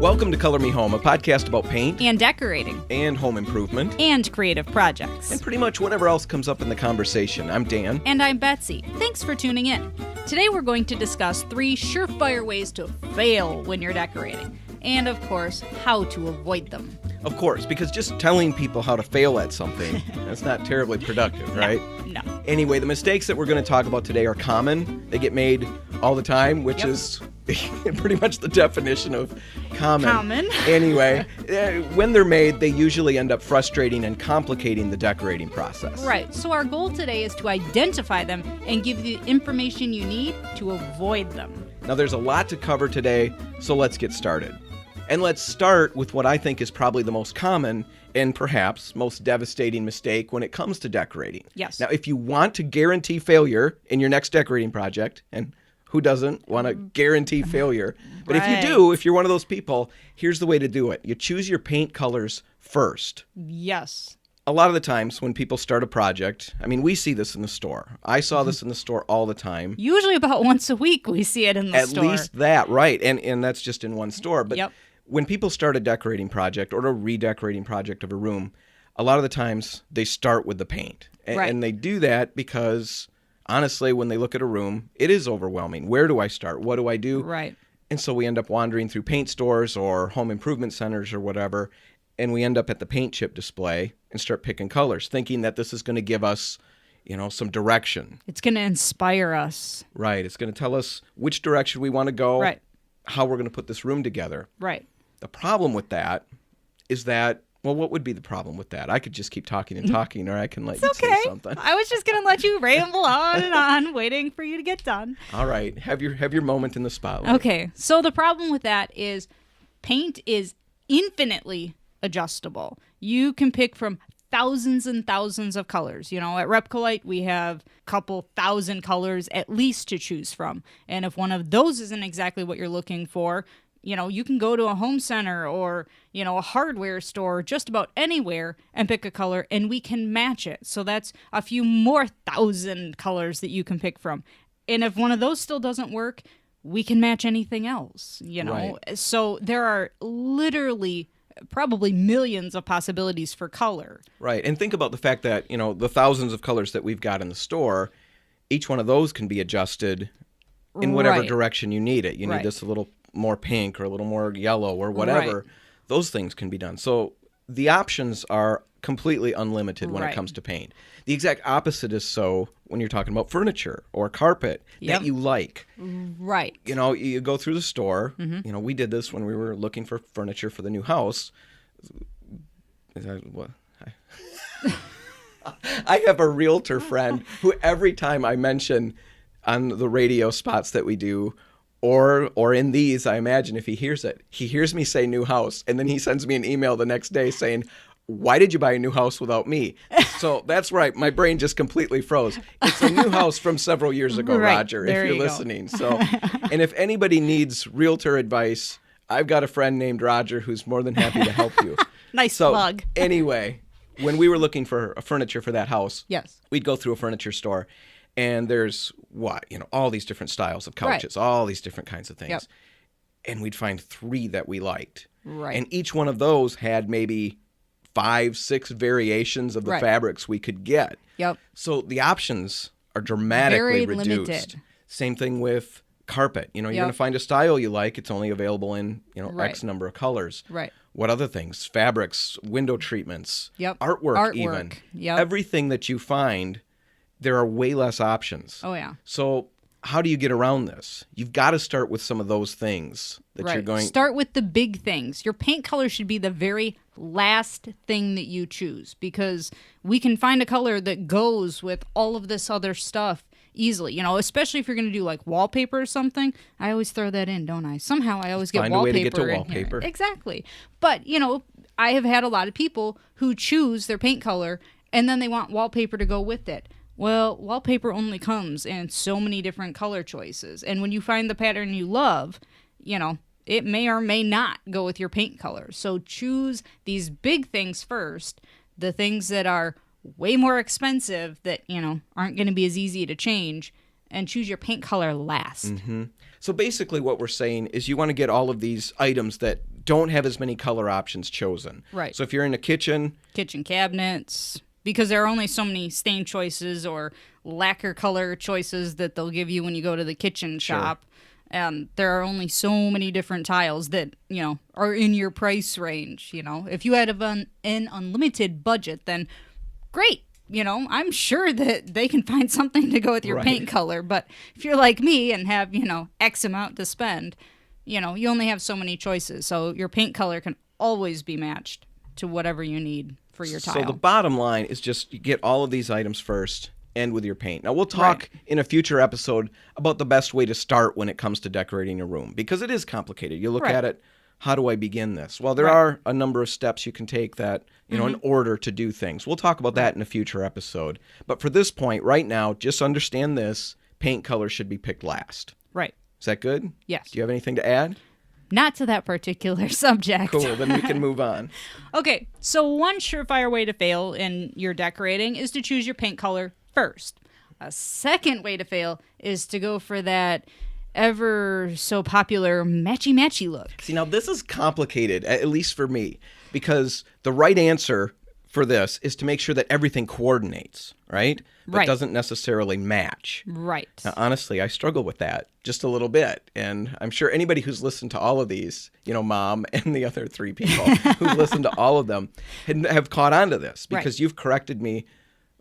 Welcome to Color Me Home, a podcast about paint and decorating and home improvement and creative projects and pretty much whatever else comes up in the conversation. I'm Dan. And I'm Betsy. Thanks for tuning in. Today we're going to discuss 3 surefire ways to fail when you're decorating, and of course, how to avoid them. Of course, because just telling people how to fail at something, that's not terribly productive, right? No. Anyway, the mistakes that we're going to talk about today are common. They get made all the time, which is pretty much the definition of common. Anyway, when they're made, they usually end up frustrating and complicating the decorating process. Right. So our goal today is to identify them and give you the information you need to avoid them. Now, there's a lot to cover today, so let's get started. And let's start with what I think is probably the most common and perhaps most devastating mistake when it comes to decorating. Yes. Now, if you want to guarantee failure in your next decorating project, and who doesn't want to guarantee failure? But if you do, if you're one of those people, here's the way to do it. You choose your paint colors first. Yes. A lot of the times when people start a project, I mean, we see this in the store. I saw this in the store all the time. Usually about once a week we see it in the store. At least that, right. And that's just in one store. But when people start a decorating project or a redecorating project of a room, a lot of the times they start with the paint. And they do that because, honestly, when they look at a room, it is overwhelming. Where do I start? What do I do? Right. And so we end up wandering through paint stores or home improvement centers or whatever, and we end up at the paint chip display and start picking colors, thinking that this is going to give us, some direction. It's going to inspire us. Right. It's going to tell us which direction we want to go, right, how we're going to put this room together. Right. The problem with that is that, well, what would be the problem with that? I could just keep talking and talking, or I can let you say something. I was just going to let you ramble on and on, waiting for you to get done. All right. Have your moment in the spotlight. Okay. So the problem with that is paint is infinitely adjustable. You can pick from thousands and thousands of colors. At RepcoLite, we have a couple thousand colors at least to choose from. And if one of those isn't exactly what you're looking for, you can go to a home center or, a hardware store, just about anywhere, and pick a color, and we can match it. So that's a few more thousand colors that you can pick from. And if one of those still doesn't work, we can match anything else, Right. So there are literally probably millions of possibilities for color. Right. And think about the fact that, the thousands of colors that we've got in the store, each one of those can be adjusted in whatever direction you need it. You need this a little more pink or a little more yellow or whatever. Right. Those things can be done. So the options are completely unlimited when it comes to paint. The exact opposite is so when you're talking about furniture or carpet that you like. Right. You go through the store. Mm-hmm. We did this when we were looking for furniture for the new house. Is that what? I have a realtor friend who every time I mention on the radio spots that we do, or in these, I imagine if he hears me say new house, and then he sends me an email the next day saying, why did you buy a new house without me? So that's right. My brain just completely froze. It's a new house from several years ago, Roger, if you're listening. So, and if anybody needs realtor advice, I've got a friend named Roger who's more than happy to help you. Nice plug. Anyway, when we were looking for a furniture for that house, we'd go through a furniture store. And there's all these different styles of couches, all these different kinds of things. Yep. And we'd find 3 that we liked. Right. And each one of those had maybe 5, 6 variations of the fabrics we could get. Yep. So the options are dramatically reduced. Limited. Same thing with carpet. You're going to find a style you like. It's only available in, X number of colors. Right. What other things? Fabrics, window treatments, artwork even. Yep. Everything that you find, there are way less options. Oh, yeah. So how do you get around this? You've got to start with some of those things that you're going... Start with the big things. Your paint color should be the very last thing that you choose, because we can find a color that goes with all of this other stuff easily, especially if you're going to do like wallpaper or something. I always throw that in, don't I? Somehow I always get Find wallpaper a way to get to in wallpaper. Here. Exactly. But, I have had a lot of people who choose their paint color and then they want wallpaper to go with it. Well, wallpaper only comes in so many different color choices. And when you find the pattern you love, it may or may not go with your paint color. So choose these big things first, the things that are way more expensive that, aren't going to be as easy to change, and choose your paint color last. Mm-hmm. So basically what we're saying is you want to get all of these items that don't have as many color options chosen. Right. So if you're in a kitchen cabinets, because there are only so many stain choices or lacquer color choices that they'll give you when you go to the kitchen shop. And there are only so many different tiles that, are in your price range. If you had an unlimited budget, then great. I'm sure that they can find something to go with your paint color. But if you're like me and have, X amount to spend, you only have so many choices. So your paint color can always be matched to whatever you need for your tile. So the bottom line is just you get all of these items first, end with your paint. Now, we'll talk in a future episode about the best way to start when it comes to decorating a room, because it is complicated. You look at it, how do I begin this? Well, there are a number of steps you can take that, in order to do things. We'll talk about that in a future episode. But for this point, right now, just understand this, paint color should be picked last. Right. Is that good? Yes. Do you have anything to add? Not to that particular subject. Cool, then we can move on. Okay, so one surefire way to fail in your decorating is to choose your paint color first. A second way to fail is to go for that ever so popular matchy-matchy look. See, now this is complicated, at least for me, because the right answer for this is to make sure that everything coordinates, right? But doesn't necessarily match. Right. Now, honestly, I struggle with that just a little bit. And I'm sure anybody who's listened to all of these, Mom and the other 3 people who've listened to all of them have caught on to this, because you've corrected me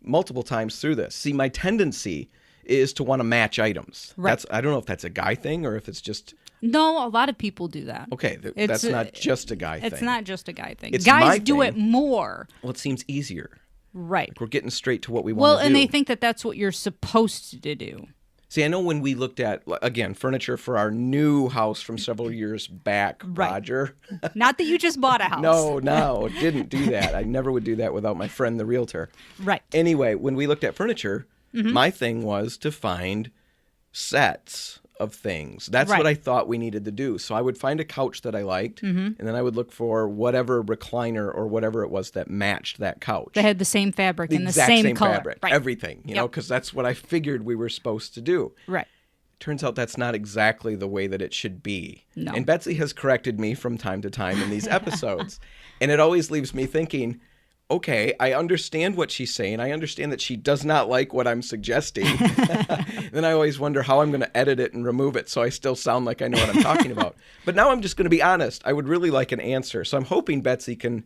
multiple times through this. See, my tendency is to want to match items. Right. I don't know if that's a guy thing or if it's just... No, a lot of people do that. Okay, that's not just a guy thing. It's not just a guy thing. It's Guys do it more. Well, it seems easier. Right. Like we're getting straight to what we want Well, to do. and they think that that's what you're supposed to do. See, I know when we looked at, again, furniture for our new house from several years back, Roger. Not that you just bought a house. No, didn't do that. I never would do that without my friend, the realtor. Right. Anyway, when we looked at furniture, my thing was to find sets of things. That's what I thought we needed to do. So I would find a couch that I liked, and then I would look for whatever recliner or whatever it was that matched that couch. They had the same fabric and the exact same color. Fabric, everything, because that's what I figured we were supposed to do. Right. Turns out that's not exactly the way that it should be. No. And Betsy has corrected me from time to time in these episodes. And it always leaves me thinking, okay, I understand what she's saying. I understand that she does not like what I'm suggesting. Then I always wonder how I'm going to edit it and remove it so I still sound like I know what I'm talking about. But now I'm just going to be honest. I would really like an answer. So I'm hoping Betsy can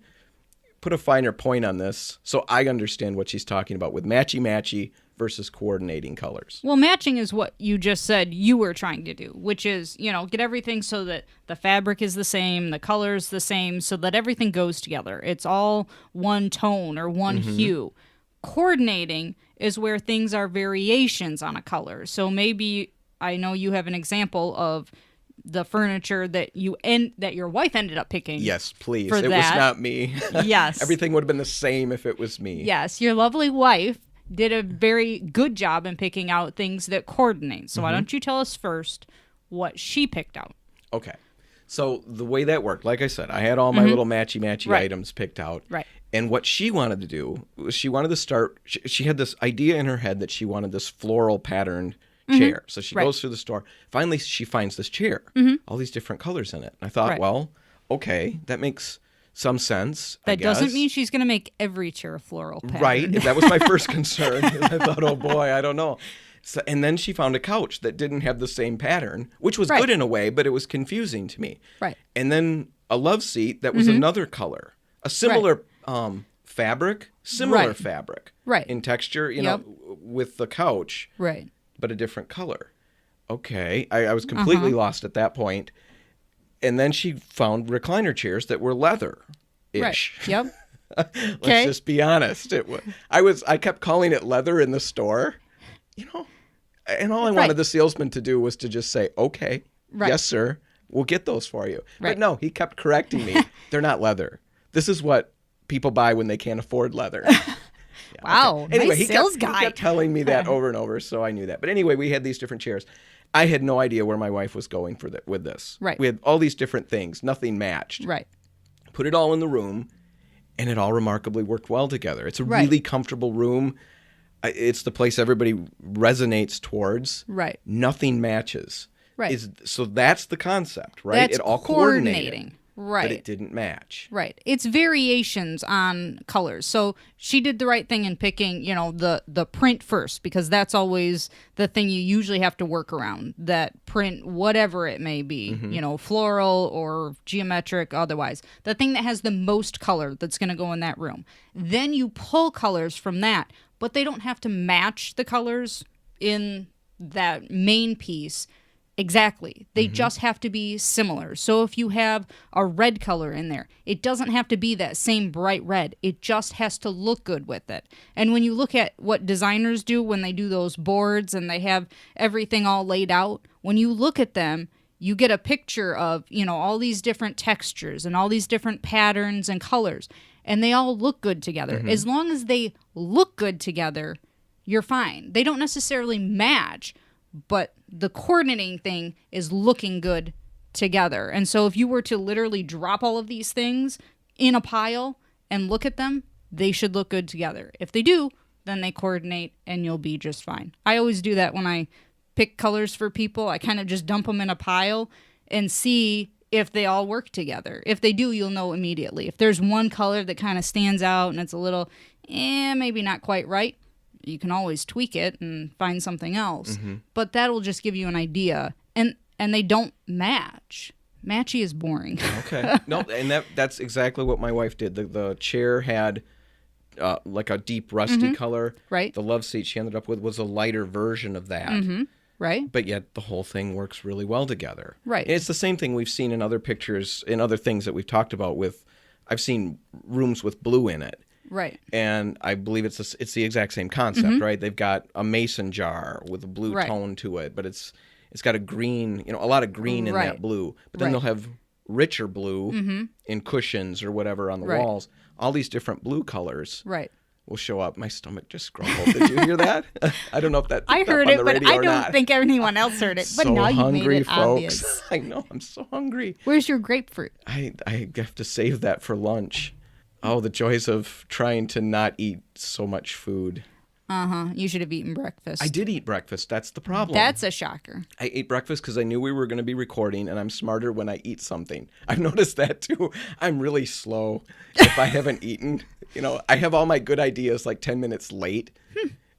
put a finer point on this so I understand what she's talking about with matchy-matchy versus coordinating colors. Well, matching is what you just said you were trying to do, which is, get everything so that the fabric is the same, the color is the same, so that everything goes together. It's all one tone or one hue. Coordinating is where things are variations on a color. So maybe, I know you have an example of the furniture that your wife ended up picking. Yes, please. It was not me. Yes. Everything would have been the same if it was me. Yes, your lovely wife did a very good job in picking out things that coordinate. So why don't you tell us first what she picked out? Okay. So the way that worked, like I said, I had all my little matchy-matchy items picked out. Right. And what she wanted to do was she wanted to start, she had this idea in her head that she wanted this floral patterned chair. So she goes through the store. Finally, she finds this chair, all these different colors in it. And I thought, well, okay, that makes some sense. That doesn't mean she's going to make every chair floral pattern. Right. That was my first concern. I thought, oh boy, I don't know. So, and then she found a couch that didn't have the same pattern, which was good in a way, but it was confusing to me. Right. And then a love seat that was another color, a similar fabric, fabric in texture, you know, with the couch, but a different color. Okay. I was completely lost at that point. And then she found recliner chairs that were leather-ish. Right. Yep. Let's just be honest. I kept calling it leather in the store, you know, and all I wanted the salesman to do was to just say, okay, yes, sir, we'll get those for you. But no, he kept correcting me. They're not leather. This is what people buy when they can't afford leather. Wow. Okay. Anyway, nice sales guy. He kept telling me that over and over, so I knew that. But anyway, we had these different chairs. I had no idea where my wife was going with this. Right. We had all these different things. Nothing matched. Right. Put it all in the room, and it all remarkably worked well together. It's a really comfortable room. It's the place everybody resonates towards. Right. Nothing matches. Right. So that's the concept, right? That's it all coordinating. Right. but it didn't match. Right. It's variations on colors. So she did the right thing in picking, the print first, because that's always the thing you usually have to work around. That print, whatever it may be, floral or geometric, otherwise. The thing that has the most color that's going to go in that room. Then you pull colors from that, but they don't have to match the colors in that main piece. Exactly. They just have to be similar. So if you have a red color in there, it doesn't have to be that same bright red. It just has to look good with it. And when you look at what designers do when they do those boards and they have everything all laid out, when you look at them, you get a picture of, all these different textures and all these different patterns and colors. And they all look good together. As long as they look good together, you're fine. They don't necessarily match, but the coordinating thing is looking good together. And so if you were to literally drop all of these things in a pile and look at them, they should look good together. If they do, then they coordinate and you'll be just fine. I always do that when I pick colors for people. I kind of just dump them in a pile and see if they all work together. If they do, you'll know immediately. If there's one color that kind of stands out and it's a little, maybe not quite right, you can always tweak it and find something else. But that'll just give you an idea. And they don't match. Matchy is boring. Okay. No, and that's exactly what my wife did. The chair had like a deep rusty color. Right. The love seat she ended up with was a lighter version of that. Right. But yet the whole thing works really well together. Right. And it's the same thing we've seen in other pictures, in other things that we've talked about with, I've seen rooms with blue in it. Right. And I believe it's the exact same concept, right? They've got a mason jar with a blue tone to it, but it's got a green, a lot of green in that blue. But then they'll have richer blue in cushions or whatever on the walls. All these different blue colors will show up. My stomach just grumbled. Did you hear that? I don't know if that I heard it, but I don't think anyone else heard it. But so now you hungry, made it folks. obvious. I know. I'm so hungry. Where's your grapefruit? I have to save that for lunch. Oh, the joys of trying to not eat so much food. You should have eaten breakfast. I did eat breakfast. That's the problem. That's a shocker. I ate breakfast because I knew we were going to be recording, and I'm smarter when I eat something. I've noticed that, too. I'm really slow if I haven't eaten. I have all my good ideas like 10 minutes late,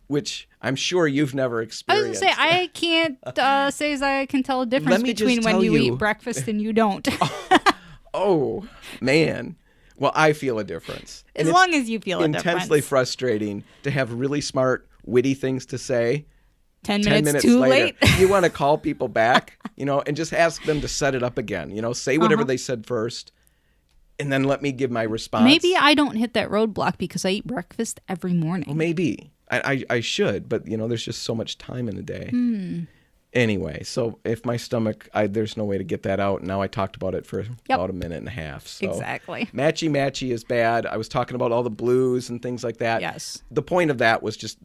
which I'm sure you've never experienced. I was going to say, I can't say as I can tell a difference between when you eat breakfast and you don't. Oh, man. Well, I feel a difference. As long as you feel a difference. Intensely frustrating to have really smart, witty things to say. 10 minutes too later, late. You want to call people back, and just ask them to set it up again. Say whatever they said first, and then let me give my response. Maybe I don't hit that roadblock because I eat breakfast every morning. Well, maybe. I should, but, there's just so much time in the day. Anyway, so if my stomach, there's no way to get that out. Now I talked about it for about a minute and a half. So exactly. Matchy is bad. I was talking about all the blues and things like that. Yes. The point of that was just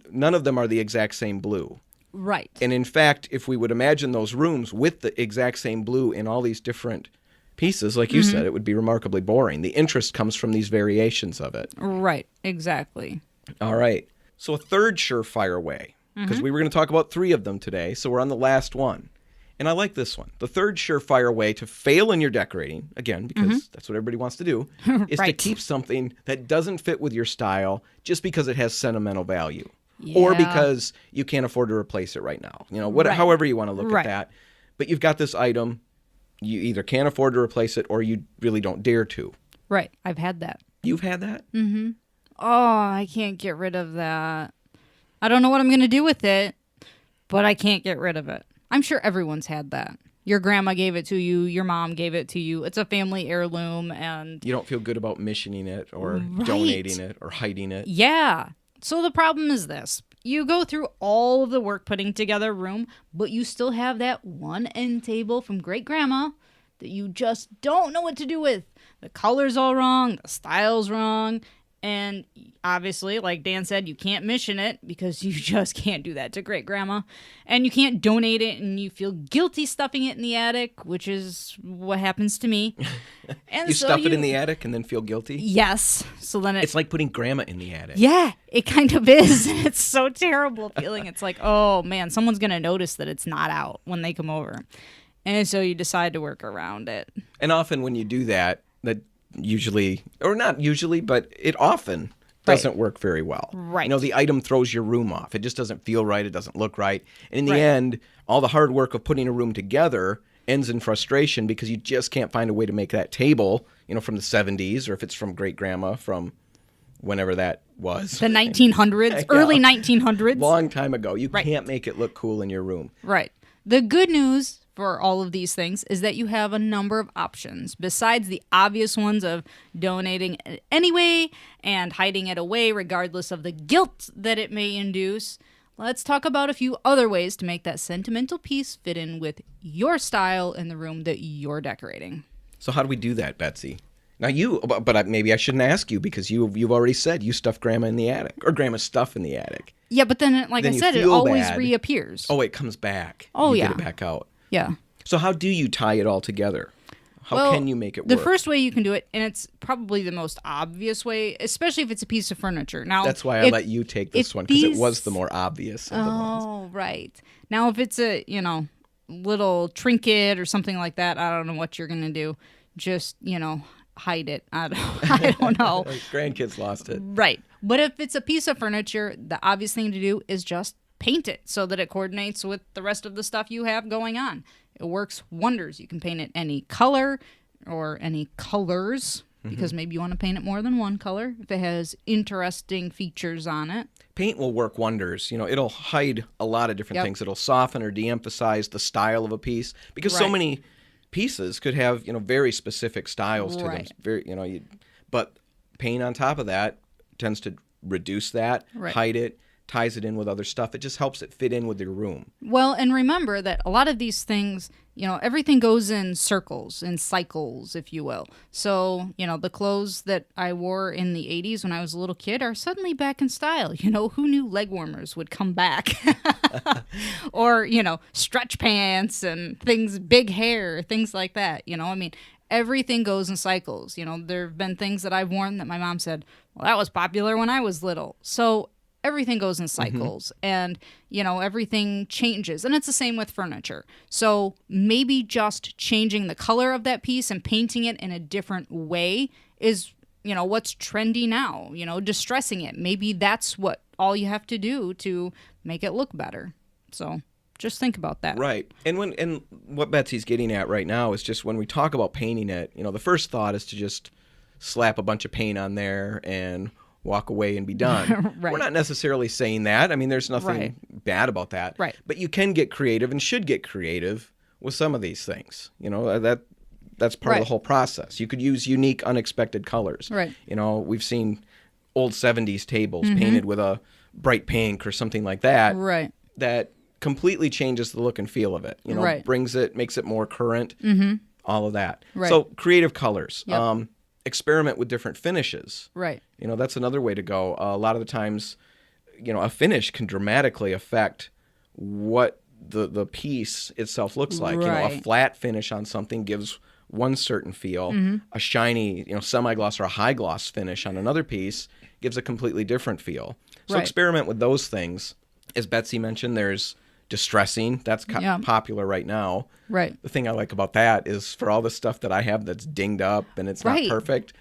none of them are the exact same blue. Right. And in fact, if we would imagine those rooms with the exact same blue in all these different pieces, like you said, it would be remarkably boring. The interest comes from these variations of it. Right. Exactly. All right. So a third surefire way. Because we were going to talk about 3 of them today, so we're on the last one. And I like this one. The third surefire way to fail in your decorating, again, because that's what everybody wants to do, is to keep something that doesn't fit with your style just because it has sentimental value. Yeah. Or because you can't afford to replace it right now. However you want to look at that. But you've got this item, you either can't afford to replace it or you really don't dare to. Right. I've had that. You've had that? Mm-hmm. Oh, I can't get rid of that. I don't know what I'm going to do with it, but I can't get rid of it. I'm sure everyone's had that. Your grandma gave it to you. Your mom gave it to you. It's a family heirloom, and you don't feel good about missioning it or donating it or hiding it. Yeah. So the problem is this. You go through all of the work putting together a room, but you still have that one end table from great grandma that you just don't know what to do with. The color's all wrong. The style's wrong. And obviously, like Dan said, you can't mission it because you just can't do that to great grandma. And you can't donate it and you feel guilty stuffing it in the attic, which is what happens to me. And you stuff it in the attic and then feel guilty? Yes. So then it's like putting grandma in the attic. Yeah, it kind of is. It's so terrible feeling. It's like, oh man, someone's going to notice that it's not out when they come over. And so you decide to work around it. And often when you do that, that usually, or not usually, but it often doesn't work very well. Right. You know, the item throws your room off. It just doesn't feel right. It doesn't look right. And in the Right. end, all the hard work of putting a room together ends in frustration because you just can't find a way to make that table, you know, from the 70s, or if it's from great grandma from whenever that was. The 1900s, Yeah. early 1900s. Long time ago. You Right. can't make it look cool in your room. Right. The good news for all of these things is that you have a number of options besides the obvious ones of donating it anyway and hiding it away regardless of the guilt that it may induce. Let's talk about a few other ways to make that sentimental piece fit in with your style in the room that you're decorating. So how do we do that, Betsy? Now but maybe I shouldn't ask you because you've already said you stuffed Grandma in the attic, or Grandma's stuff in the attic. Yeah, but then, like Then I you said, it feel always bad. reappears. Oh, it comes back. Oh, you yeah. get it back out. Yeah. So how do you tie it all together? How can you make it work? The first way you can do it, and it's probably the most obvious way, especially if it's a piece of furniture. Now, That's why I let you take this one, because it was the more obvious of the ones. Oh, right. Now, if it's a, little trinket or something like that, I don't know what you're going to do. Just, hide it. I don't know. Like grandkids lost it. Right. But if it's a piece of furniture, the obvious thing to do is just paint it so that it coordinates with the rest of the stuff you have going on. It works wonders. You can paint it any color or any colors, because maybe you want to paint it more than one color if it has interesting features on it. Paint will work wonders. You know, it'll hide a lot of different things. It'll soften or de-emphasize the style of a piece, because so many pieces could have, very specific styles to them. Very, but paint on top of that tends to reduce that, hide it, ties it in with other stuff. It just helps it fit in with your room. Well, and remember that a lot of these things, everything goes in circles, in cycles, if you will. So, the clothes that I wore in the 80s when I was a little kid are suddenly back in style. Who knew leg warmers would come back? Or, stretch pants and things, big hair, things like that. Everything goes in cycles. There have been things that I've worn that my mom said, well, that was popular when I was little. So everything goes in cycles, and, everything changes. And it's the same with furniture. So maybe just changing the color of that piece and painting it in a different way is, what's trendy now, distressing it. Maybe that's what all you have to do to make it look better. So just think about that. Right. And what Betsy's getting at right now is just when we talk about painting it, the first thought is to just slap a bunch of paint on there and walk away and be done. We're not necessarily saying that. I mean, there's nothing bad about that. Right. But you can get creative and should get creative with some of these things. That's part of the whole process. You could use unique, unexpected colors. Right. We've seen old 70s tables painted with a bright pink or something like that. Right. That completely changes the look and feel of it. Makes it more current. All of that. Right. So creative colors. Yep. Experiment with different finishes. Right. That's another way to go. A lot of the times, a finish can dramatically affect what the piece itself looks like. A flat finish on something gives one certain feel. A shiny, semi-gloss or a high gloss finish on another piece gives a completely different feel. So experiment with those things. As Betsy mentioned, there's distressing. That's popular right now. Right. The thing I like about that is for all the stuff that I have that's dinged up and it's not perfect,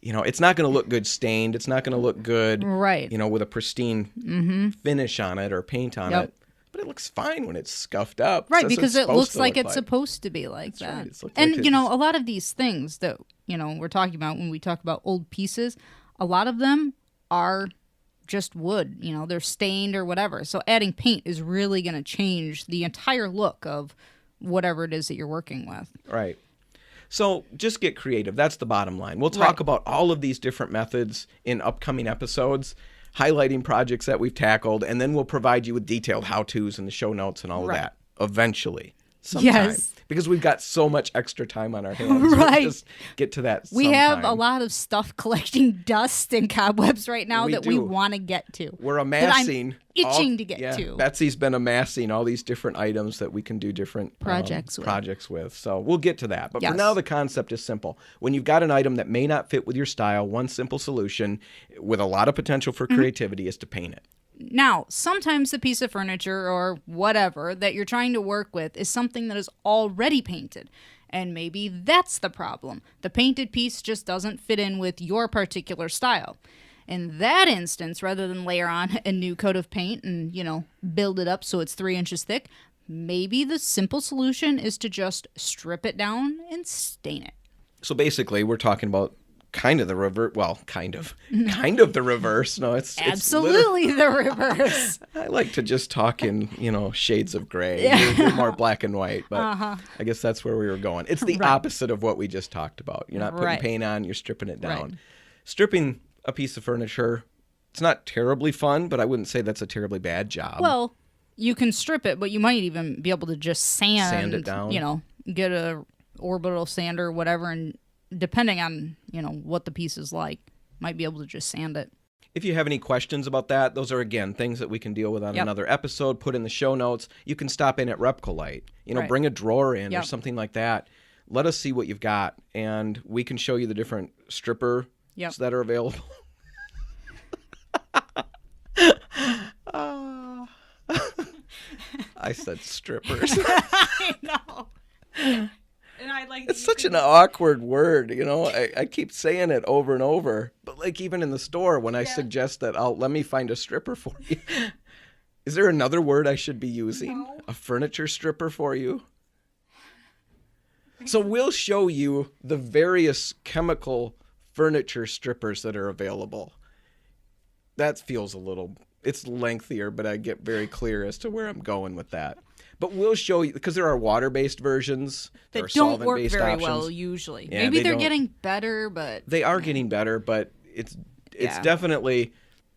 it's not going to look good stained. It's not going to look good, with a pristine finish on it or paint on it. But it looks fine when it's scuffed up. Right, because it looks like it's supposed to be like that. Right. And, a lot of these things that, we're talking about when we talk about old pieces, a lot of them are just wood, they're stained or whatever. So adding paint is really going to change the entire look of whatever it is that you're working with. Right. So just get creative. That's the bottom line. We'll talk about all of these different methods in upcoming episodes, highlighting projects that we've tackled, and then we'll provide you with detailed how-tos and the show notes and all of that eventually. Sometime. Yes. Because we've got so much extra time on our hands. Right. We'll just get to that We sometime. have a lot of stuff collecting dust and cobwebs right now we want to get to. We're amassing. That I'm itching to get to. Betsy's been amassing all these different items that we can do different projects with. So we'll get to that. But for now, the concept is simple. When you've got an item that may not fit with your style, one simple solution with a lot of potential for creativity is to paint it. Now, sometimes the piece of furniture or whatever that you're trying to work with is something that is already painted. And maybe that's the problem. The painted piece just doesn't fit in with your particular style. In that instance, rather than layer on a new coat of paint and, build it up so it's 3 inches thick, maybe the simple solution is to just strip it down and stain it. So basically, we're talking about kind of the reverse. Well, kind of the reverse. No, it's absolutely the reverse. I like to just talk in, shades of gray. You're more black and white, but I guess that's where we were going. It's the opposite of what we just talked about. You're not putting paint on, you're stripping it down. Right. Stripping a piece of furniture, it's not terribly fun, but I wouldn't say that's a terribly bad job. Well, you can strip it, but you might even be able to just sand it down. Get a orbital sander or whatever, and depending on, what the piece is like, might be able to just sand it. If you have any questions about that, those are, again, things that we can deal with on another episode, put in the show notes. You can stop in at RepcoLite, bring a drawer in or something like that. Let us see what you've got, and we can show you the different strippers that are available. I said strippers. I know. And it's such an awkward word, I keep saying it over and over. But like even in the store, when I suggest that, let me find a stripper for you. Is there another word I should be using? No. A furniture stripper for you? So we'll show you the various chemical furniture strippers that are available. That feels it's lengthier, but I get very clear as to where I'm going with that. But we'll show you, because there are water-based versions. There are that don't work solvent-based very options. well usually. Yeah, Maybe they're getting better, but... They are getting better, but it's definitely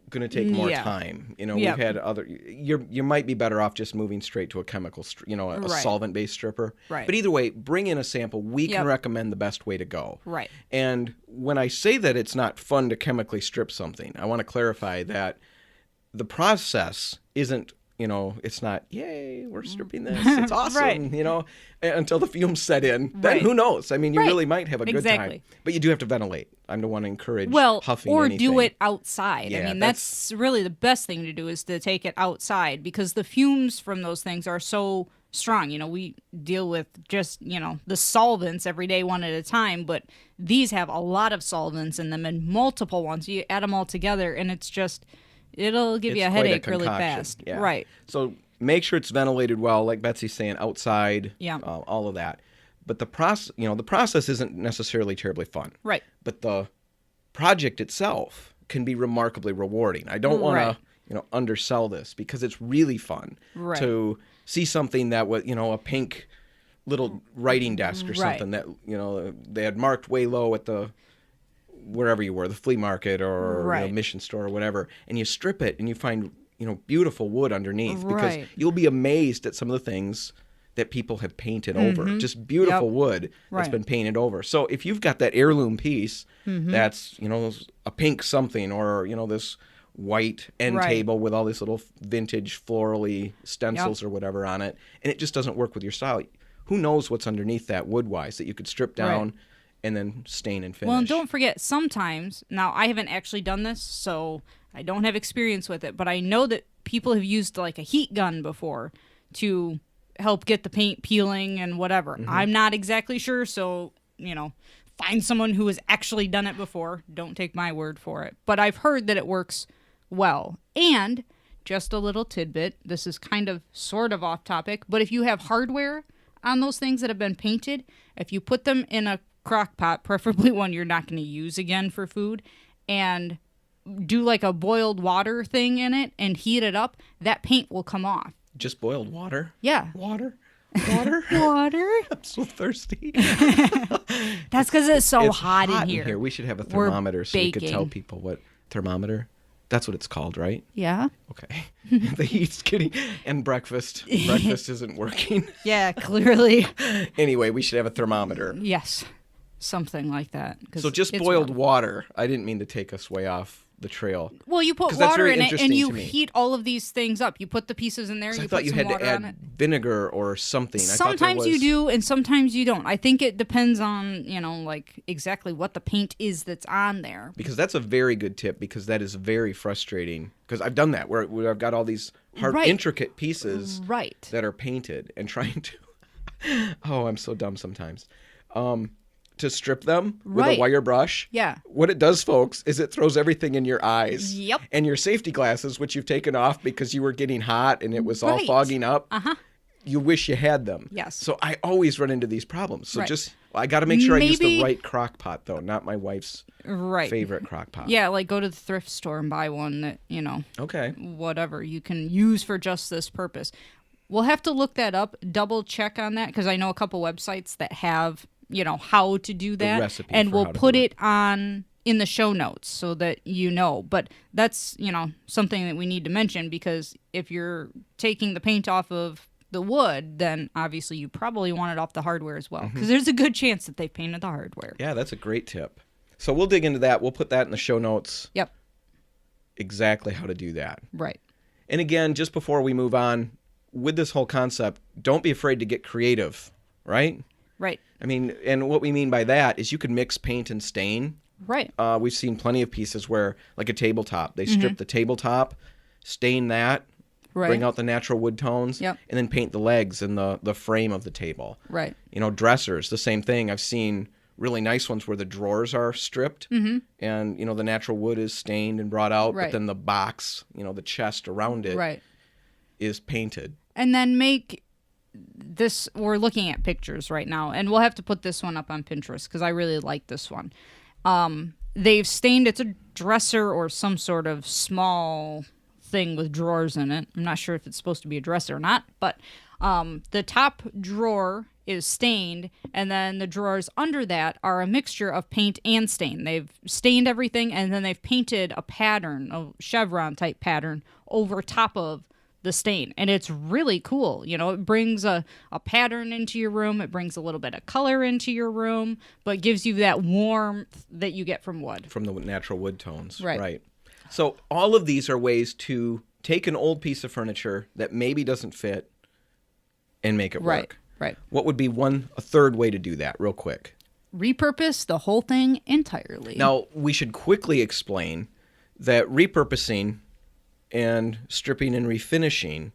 going to take more time. We've had other... You might be better off just moving straight to a chemical, a solvent-based stripper. Right. But either way, bring in a sample. We can recommend the best way to go. Right. And when I say that it's not fun to chemically strip something, I want to clarify that the process isn't... it's not, yay, we're stripping this. It's awesome, until the fumes set in. Then who knows? I mean, you really might have a good time. But you do have to ventilate. I don't want to encourage huffing or anything. do it outside. Yeah, I mean, that's really the best thing to do is to take it outside because the fumes from those things are so strong. We deal with just, the solvents every day one at a time, but these have a lot of solvents in them and multiple ones. You add them all together and it's just... It'll give you a headache really fast. Yeah. Right. So make sure it's ventilated well, like Betsy's saying, outside, yeah. All of that. But the process isn't necessarily terribly fun. Right. But the project itself can be remarkably rewarding. I don't want to, undersell this because it's really fun to see something that was, a pink little writing desk or something that, they had marked way low at the wherever you were, the flea market or mission store or whatever, and you strip it and you find, beautiful wood underneath because you'll be amazed at some of the things that people have painted over. Just beautiful wood that's been painted over. So if you've got that heirloom piece that's, a pink something or, this white end table with all these little vintage florally stencils or whatever on it, and it just doesn't work with your style, who knows what's underneath that wood-wise that you could strip down and then stain and finish. Well, and don't forget, sometimes, now I haven't actually done this, so I don't have experience with it, but I know that people have used like a heat gun before to help get the paint peeling and whatever. I'm not exactly sure, so, find someone who has actually done it before. Don't take my word for it. But I've heard that it works well. And just a little tidbit, this is kind of sort of off topic, but if you have hardware on those things that have been painted, if you put them in a crock pot, preferably one you're not going to use again for food, and do like a boiled water thing in it and heat it up, that paint will come off. Just boiled water? Yeah. Water? Water? I'm so thirsty. That's because it's hot in here. We should have a thermometer so we could tell people what thermometer. That's what it's called, right? Yeah. Okay. The heat's getting... And breakfast. Breakfast isn't working. Yeah, clearly. Anyway, we should have a thermometer. Yes. Something like that. So just boiled water. I didn't mean to take us way off the trail? Well, you put 'Cause that's water very in it, and interesting you to me. heat all of these things up. You put the pieces in there. I You thought put you some had to water on it. add vinegar or something. I thought there Sometimes you was- do, and sometimes you don't. I think it depends on, like exactly what the paint is that's on there. Because that's a very good tip, because that is very frustrating. Because I've done that where I've got all these hard, Right. intricate pieces Right. that are painted and trying to. Oh, I'm so dumb sometimes. To strip them with Right. a wire brush. Yeah. What it does, folks, is it throws everything in your eyes. Yep. And your safety glasses, which you've taken off because you were getting hot and it was all Right. fogging up. Uh-huh. You wish you had them. Yes. So I always run into these problems. So Right. I got to make sure I use the Maybe- right crock pot, though, not my wife's Right. favorite crock pot. Yeah, like go to the thrift store and buy one that, Okay. whatever you can use for just this purpose. We'll have to look that up, double check on that, because I know a couple websites that have, how to do that. recipe and for we'll how to put do it on in the show notes so that you know. But that's, something that we need to mention, because if you're taking the paint off of the wood, then obviously you probably want it off the hardware as well, because there's a good chance that they've painted the hardware. Yeah, that's a great tip. So we'll dig into that. We'll put that in the show notes. Yep. Exactly how to do that. Right. And again, just before we move on, with this whole concept, don't be afraid to get creative, right? Right. I mean, and what we mean by that is you can mix paint and stain. Right. We've seen plenty of pieces where, like a tabletop, they strip the tabletop, stain that, Right. bring out the natural wood tones, Yep. and then paint the legs and the frame of the table. Right. Dressers, the same thing. I've seen really nice ones where the drawers are stripped and, the natural wood is stained and brought out, Right. but then the box, the chest around it Right. is painted. And then make this, we're looking at pictures right now, and we'll have to put this one up on Pinterest because I really like this one. They've stained, it's a dresser or some sort of small thing with drawers in it. I'm not sure if it's supposed to be a dresser or not, but the top drawer is stained, and then the drawers under that are a mixture of paint and stain. They've stained everything, and then they've painted a pattern, a chevron type pattern, over top of the stain, and it's really cool. It brings a pattern into your room, it brings a little bit of color into your room, but gives you that warmth that you get from wood. From the natural wood tones. Right. So all of these are ways to take an old piece of furniture that maybe doesn't fit and make it work. Right. What would be a third way to do that, real quick? Repurpose the whole thing entirely. Now, we should quickly explain that repurposing and stripping and refinishing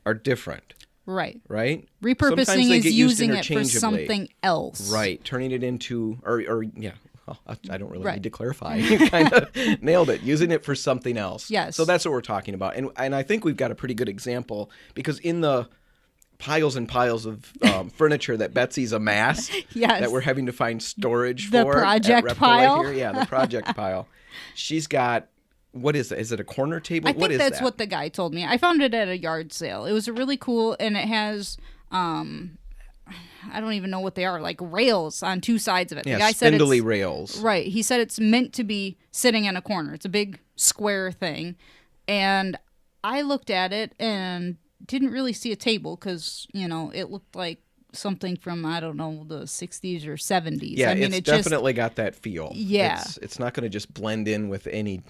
are different. Right. Right? Repurposing Sometimes they is get used using it for interchangeably. something else. Right. Turning it into, or yeah. Well, I don't really Right. need to clarify. You kind of nailed it. Using it for something else. Yes. So that's what we're talking about. And I think we've got a pretty good example, because in the piles and piles of furniture that Betsy's amassed Yes. that we're having to find storage The for project at RepcoLite pile? here. Yeah, the project pile. She's got, what is it? Is it a corner table? I What think is that's that? what the guy told me. I found it at a yard sale. It was a really cool, and it has I don't even know what they are, like rails on two sides of it. Yeah, the guy said spindly it's, rails. Right. He said it's meant to be sitting in a corner. It's a big square thing. And I looked at it and didn't really see a table because, it looked like something from, I don't know, the 60s or 70s. Yeah, I mean, it's definitely got that feel. Yeah. It's not going to just blend in with any.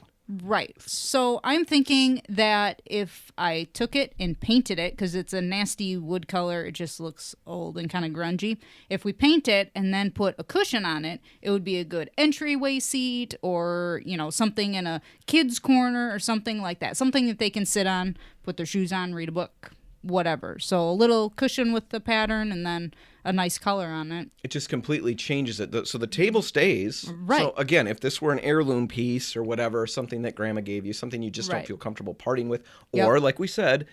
Right. So I'm thinking that if I took it and painted it, because it's a nasty wood color, it just looks old and kind of grungy. If we paint it and then put a cushion on it, it would be a good entryway seat, or, something in a kid's corner or something like that. Something that they can sit on, put their shoes on, read a book, whatever. So a little cushion with the pattern and then a nice color on it. It just completely changes it. So the table stays. Right. So again, if this were an heirloom piece or whatever, something that Grandma gave you, something you just don't Right. feel comfortable parting with, Yep. or like we said,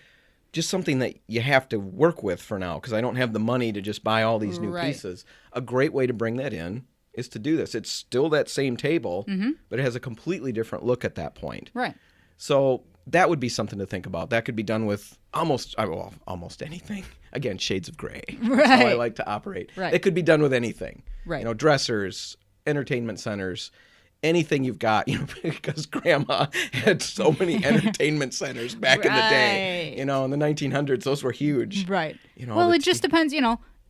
just something that you have to work with for now because I don't have the money to just buy all these new Right. pieces. A great way to bring that in is to do this. It's still that same table, but it has a completely different look at that point. Right. So that would be something to think about. That could be done with almost anything. Again, shades of gray. That's how I Right. like to operate. Right. It could be done with anything. Right. Dressers, entertainment centers, anything you've got, because Grandma had so many entertainment centers back in the day. Right. In the 1900s, those were huge. Right. Well, It just depends,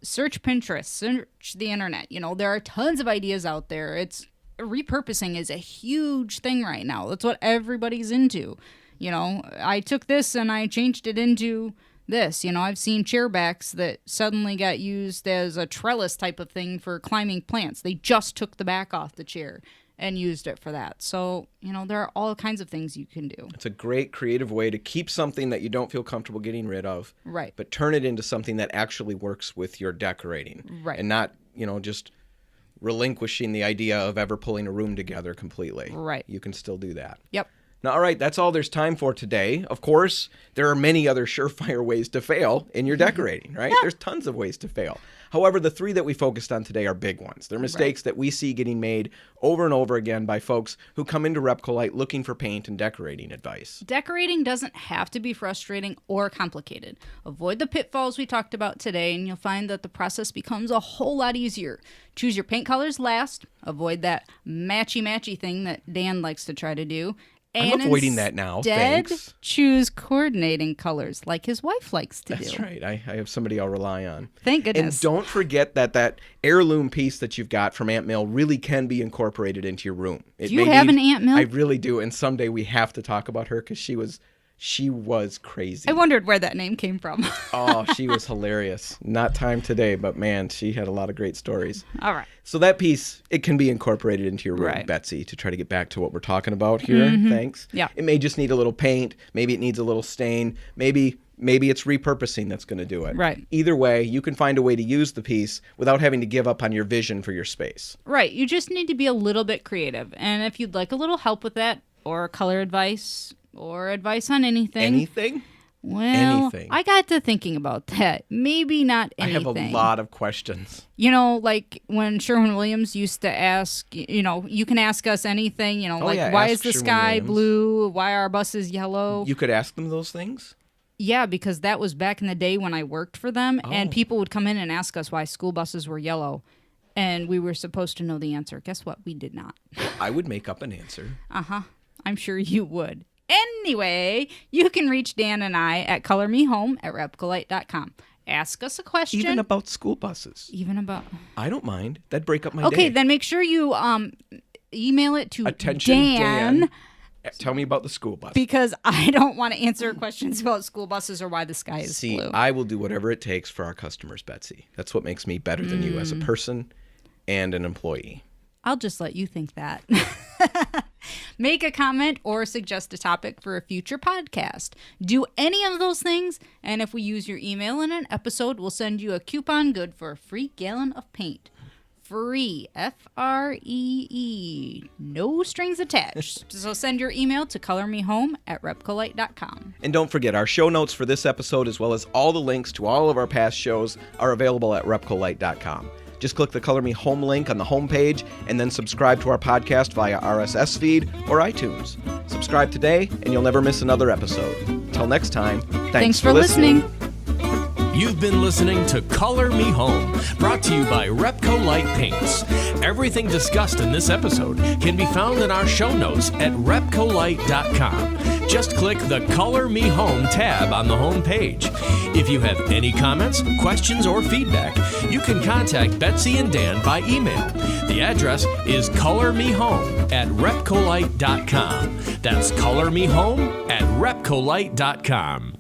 search Pinterest, search the internet. There are tons of ideas out there. It's repurposing is a huge thing right now. That's what everybody's into. You know, I took this and I changed it into this. You know, I've seen chair backs that suddenly got used as a trellis type of thing for climbing plants. They just took the back off the chair and used it for that. So, you know, there are all kinds of things you can do. It's a great creative way to keep something that you don't feel comfortable getting rid of. Right. But turn it into something that actually works with your decorating. Right. And not, you know, just relinquishing the idea of ever pulling a room together completely. Right. You can still do that. Yep. Now, all right, that's all there's time for today. Of course, there are many other surefire ways to fail in your decorating, right? Yeah. There's tons of ways to fail. However, the 3 that we focused on today are big ones. They're mistakes that we see getting made over and over again by folks who come into RepcoLite looking for paint and decorating advice. Decorating doesn't have to be frustrating or complicated. Avoid the pitfalls we talked about today, and you'll find that the process becomes a whole lot easier. Choose your paint colors last. Avoid that matchy-matchy thing that Dan likes to try to do. I'm avoiding that now, thanks. Choose coordinating colors like his wife likes to do. That's right. I have somebody I'll rely on. Thank goodness. And don't forget that heirloom piece that you've got from Aunt Mill really can be incorporated into your room. Do you have an Aunt Mill? I really do. And someday we have to talk about her because she was crazy. I wondered where that name came from. Oh, she was hilarious. Not time today, but man, she had a lot of great stories. All right. So that piece, it can be incorporated into your room, Right. Betsy, to try to get back to what we're talking about here. Thanks. Yeah. It may just need a little paint. Maybe it needs a little stain. Maybe it's repurposing that's going to do it. Right. Either way, you can find a way to use the piece without having to give up on your vision for your space. Right. You just need to be a little bit creative. And if you'd like a little help with that, or color advice, or advice on anything. Anything? Well, Anything. I got to thinking about that. Maybe not anything. I have a lot of questions. You know, like when Sherwin-Williams used to ask, you know, you can ask us anything, you know, why is the sky blue? Why are our buses yellow? You could ask them those things? Yeah, because that was back in the day when I worked for them, and people would come in and ask us why school buses were yellow, and we were supposed to know the answer. Guess what? We did not. I would make up an answer. Uh-huh. I'm sure you would. Anyway, you can reach Dan and I at colormehome@repcolite.com. Ask us a question. Even about school buses. Even about... I don't mind. That'd break up my day. Okay, then make sure you email it to Attention, Dan. Tell me about the school bus. Because I don't want to answer questions about school buses or why the sky is blue. See, I will do whatever it takes for our customers, Betsy. That's what makes me better than you as a person and an employee. I'll just let you think that. Make a comment or suggest a topic for a future podcast. Do any of those things, and if we use your email in an episode, we'll send you a coupon good for a free gallon of paint. Free. Free. No strings attached. So send your email to colormehome@repcolite.com. And don't forget, our show notes for this episode, as well as all the links to all of our past shows, are available at RepcoLite.com. Just click the Color Me Home link on the homepage and then subscribe to our podcast via RSS feed or iTunes. Subscribe today and you'll never miss another episode. Until next time, thanks for listening. You've been listening to Color Me Home, brought to you by RepcoLite Paints. Everything discussed in this episode can be found in our show notes at RepcoLite.com. Just click the Color Me Home tab on the home page. If you have any comments, questions, or feedback, you can contact Betsy and Dan by email. The address is colormehome@repcolite.com. That's colormehome@repcolite.com.